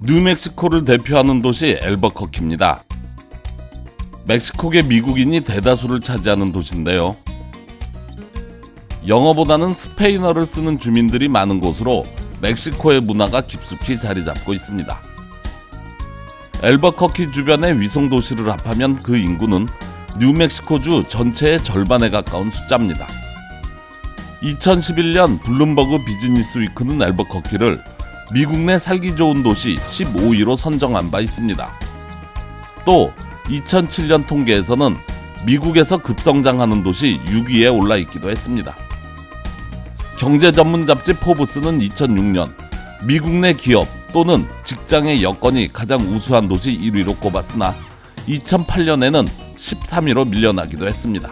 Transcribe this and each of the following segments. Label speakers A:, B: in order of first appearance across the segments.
A: 뉴멕시코를 대표하는 도시 앨버커키입니다. 멕시코계 미국인이 대다수를 차지하는 도시인데요. 영어보다는 스페인어를 쓰는 주민들이 많은 곳으로 멕시코의 문화가 깊숙이 자리 잡고 있습니다. 앨버커키 주변의 위성 도시를 합하면 그 인구는 뉴멕시코주 전체의 절반에 가까운 숫자입니다. 2011년 블룸버그 비즈니스 위크는 앨버커키를 미국 내 살기 좋은 도시 15위로 선정한 바 있습니다. 또 2007년 통계에서는 미국에서 급성장하는 도시 6위에 올라 있기도 했습니다. 경제 전문 잡지 포브스는 2006년 미국 내 기업 또는 직장의 여건이 가장 우수한 도시 1위로 꼽았으나 2008년에는 13위로 밀려나기도 했습니다.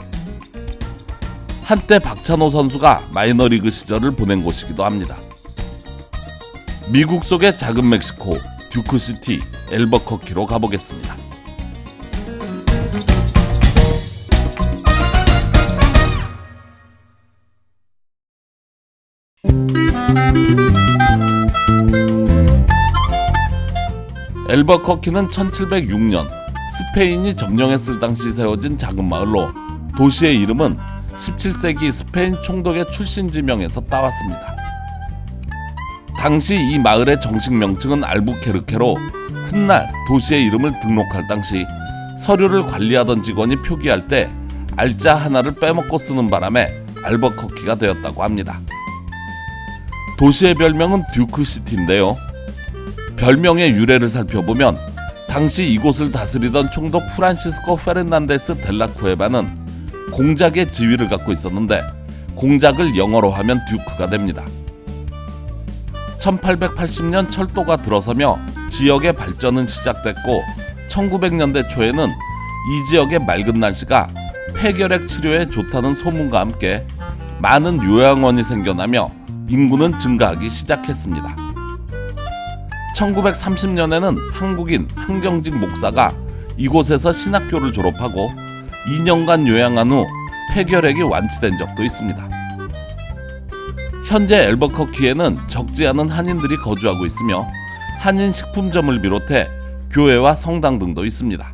A: 한때 박찬호 선수가 마이너리그 시절을 보낸 곳이기도 합니다. 미국 속의 작은 멕시코, 듀크시티, 앨버커키로 가보겠습니다. 앨버커키는 1706년 스페인이 점령했을 당시 세워진 작은 마을로 도시의 이름은 17세기 스페인 총독의 출신지명에서 따왔습니다. 당시 이 마을의 정식 명칭은 알부케르케로 훗날 도시의 이름을 등록할 당시 서류를 관리하던 직원이 표기할 때 알자 하나를 빼먹고 쓰는 바람에 알버커키가 되었다고 합니다. 도시의 별명은 듀크시티인데요. 별명의 유래를 살펴보면 당시 이곳을 다스리던 총독 프란시스코 페르난데스 델라 쿠에바는 공작의 지위를 갖고 있었는데 공작을 영어로 하면 듀크가 됩니다. 1880년 철도가 들어서며 지역의 발전은 시작됐고 1900년대 초에는 이 지역의 맑은 날씨가 폐결핵 치료에 좋다는 소문과 함께 많은 요양원이 생겨나며 인구는 증가하기 시작했습니다. 1930년에는 한국인 한경직 목사가 이곳에서 신학교를 졸업하고 2년간 요양한 후 폐결핵이 완치된 적도 있습니다. 현재 앨버커키에는 적지 않은 한인들이 거주하고 있으며 한인 식품점을 비롯해 교회와 성당 등도 있습니다.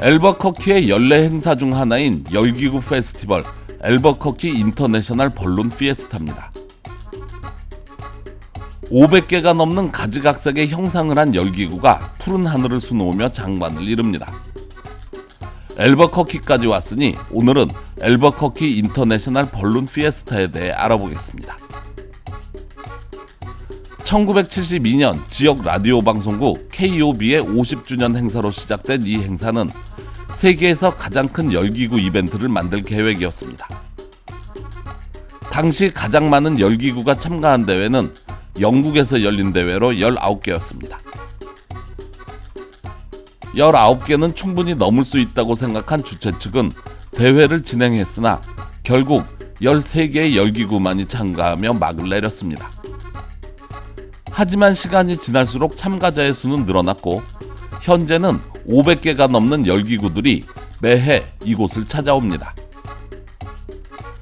A: 앨버커키의 연례 행사 중 하나인 열기구 페스티벌 앨버커키 인터내셔널 벌룬 피에스타입니다. 500개가 넘는 가지각색의 형상을 한 열기구가 푸른 하늘을 수놓으며 장관을 이룹니다. 앨버커키까지 왔으니 오늘은 앨버커키 인터내셔널 벌룬 피에스타에 대해 알아보겠습니다. 1972년 지역 라디오 방송국 KOB의 50주년 행사로 시작된 이 행사는 세계에서 가장 큰 열기구 이벤트를 만들 계획이었습니다. 당시 가장 많은 열기구가 참가한 대회는 영국에서 열린 대회로 19개였습니다. 19개는 충분히 넘을 수 있다고 생각한 주최 측은 대회를 진행했으나 결국 13개의 열기구만이 참가하며 막을 내렸습니다. 하지만 시간이 지날수록 참가자의 수는 늘어났고 현재는 500개가 넘는 열기구들이 매해 이곳을 찾아옵니다.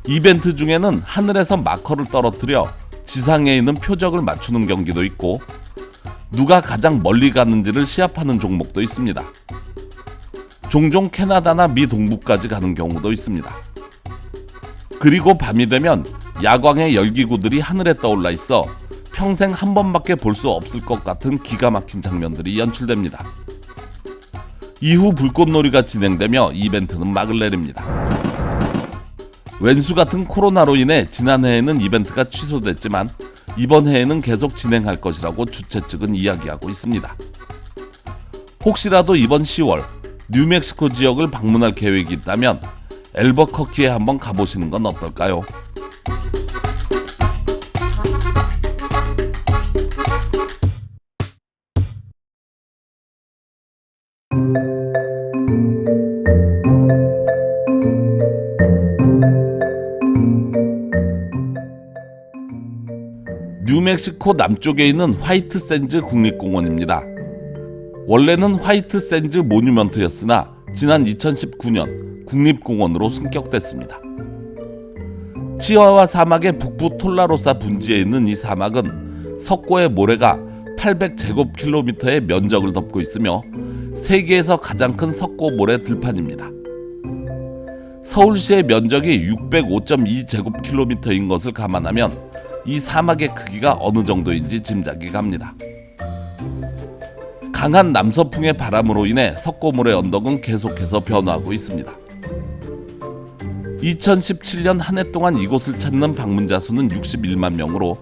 A: 이벤트 중에는 하늘에서 마커를 떨어뜨려 지상에 있는 표적을 맞추는 경기도 있고 누가 가장 멀리 가는지를 시합하는 종목도 있습니다. 종종 캐나다나 미 동부까지 가는 경우도 있습니다. 그리고 밤이 되면 야광의 열기구들이 하늘에 떠올라 있어 평생 한 번밖에 볼 수 없을 것 같은 기가 막힌 장면들이 연출됩니다. 이후 불꽃놀이가 진행되며 이벤트는 막을 내립니다. 왼수 같은 코로나로 인해 지난해에는 이벤트가 취소됐지만 이번 해에는 계속 진행할 것이라고 주최 측은 이야기하고 있습니다. 혹시라도 이번 10월 뉴멕시코 지역을 방문할 계획이 있다면 앨버커키에 한번 가보시는 건 어떨까요? 뉴멕시코 남쪽에 있는 화이트 샌즈 국립공원입니다. 원래는 화이트 샌즈 모뉴먼트였으나 지난 2019년 국립공원으로 승격됐습니다. 치와와 사막의 북부 톨라로사 분지에 있는 이 사막은 석고의 모래가 800제곱킬로미터의 면적을 덮고 있으며 세계에서 가장 큰 석고 모래 들판입니다. 서울시의 면적이 605.2제곱킬로미터인 것을 감안하면 이 사막의 크기가 어느 정도인지 짐작이 갑니다. 강한 남서풍의 바람으로 인해 석고모래 언덕은 계속해서 변화하고 있습니다. 2017년 한 해 동안 이곳을 찾는 방문자 수는 61만 명으로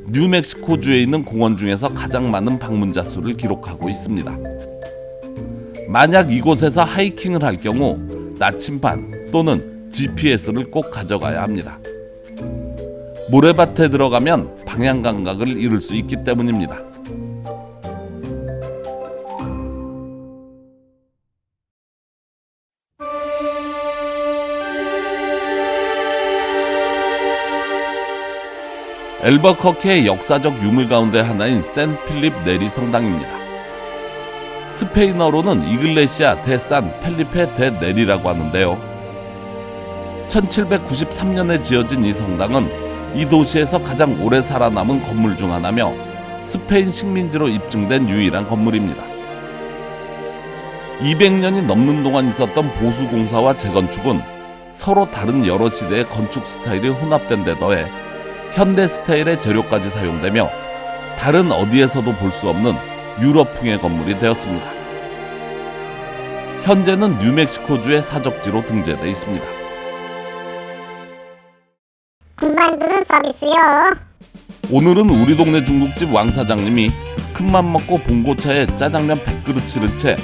A: 뉴멕시코주에 있는 공원 중에서 가장 많은 방문자 수를 기록하고 있습니다. 만약 이곳에서 하이킹을 할 경우 나침반 또는 GPS를 꼭 가져가야 합니다. 모래밭에 들어가면 방향 감각을 잃을 수 있기 때문입니다. 엘버커키의 역사적 유물 가운데 하나인 샌 필립 네리 성당입니다. 스페인어로는 이글레시아 데 산 펠리페 데 네리라고 하는데요. 1793년에 지어진 이 성당은 이 도시에서 가장 오래 살아남은 건물 중 하나며 스페인 식민지로 입증된 유일한 건물입니다. 200년이 넘는 동안 있었던 보수공사와 재건축은 서로 다른 여러 시대의 건축 스타일이 혼합된 데 더해 현대 스타일의 재료까지 사용되며 다른 어디에서도 볼 수 없는 유럽풍의 건물이 되었습니다. 현재는 뉴멕시코주의 사적지로 등재되어 있습니다.
B: 군만두는 서비스요.
A: 오늘은 우리 동네 중국집 왕 사장님이 큰맘 먹고 봉고차에 짜장면 100그릇 실은 채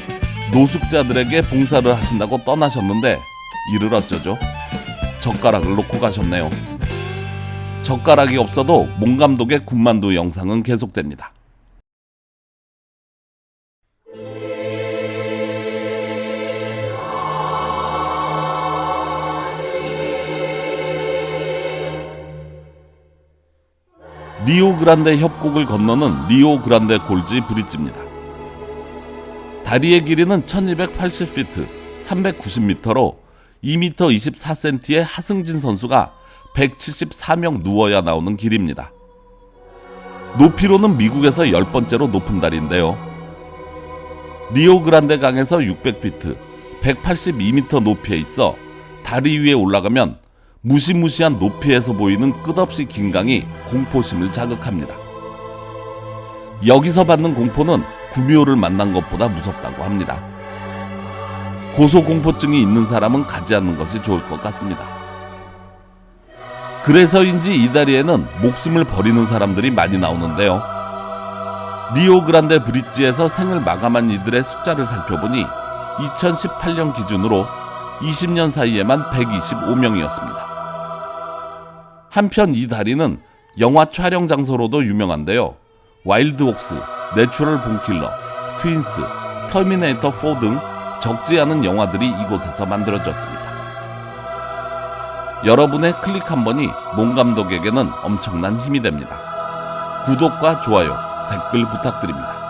A: 노숙자들에게 봉사를 하신다고 떠나셨는데 이를 어쩌죠? 젓가락을 놓고 가셨네요. 젓가락이 없어도 몽 감독의 군만두 영상은 계속됩니다. 리오그란데 협곡을 건너는 리오그란데 골지 브릿지입니다. 다리의 길이는 1280피트, 390m로 2m 24cm의 하승진 선수가 174명 누워야 나오는 길입니다. 높이로는 미국에서 10번째로 높은 다리인데요. 리오그란데 강에서 600피트, 182m 높이에 있어 다리 위에 올라가면 무시무시한 높이에서 보이는 끝없이 긴 강이 공포심을 자극합니다. 여기서 받는 공포는 구미호를 만난 것보다 무섭다고 합니다. 고소공포증이 있는 사람은 가지 않는 것이 좋을 것 같습니다. 그래서인지 이 다리에는 목숨을 버리는 사람들이 많이 나오는데요. 리오그란데 브릿지에서 생을 마감한 이들의 숫자를 살펴보니 2018년 기준으로 20년 사이에만 125명이었습니다. 한편 이 다리는 영화 촬영 장소로도 유명한데요. 와일드옥스, 내추럴 본킬러, 트윈스, 터미네이터 4 등 적지 않은 영화들이 이곳에서 만들어졌습니다. 여러분의 클릭 한 번이 몽 감독에게는 엄청난 힘이 됩니다. 구독과 좋아요, 댓글 부탁드립니다.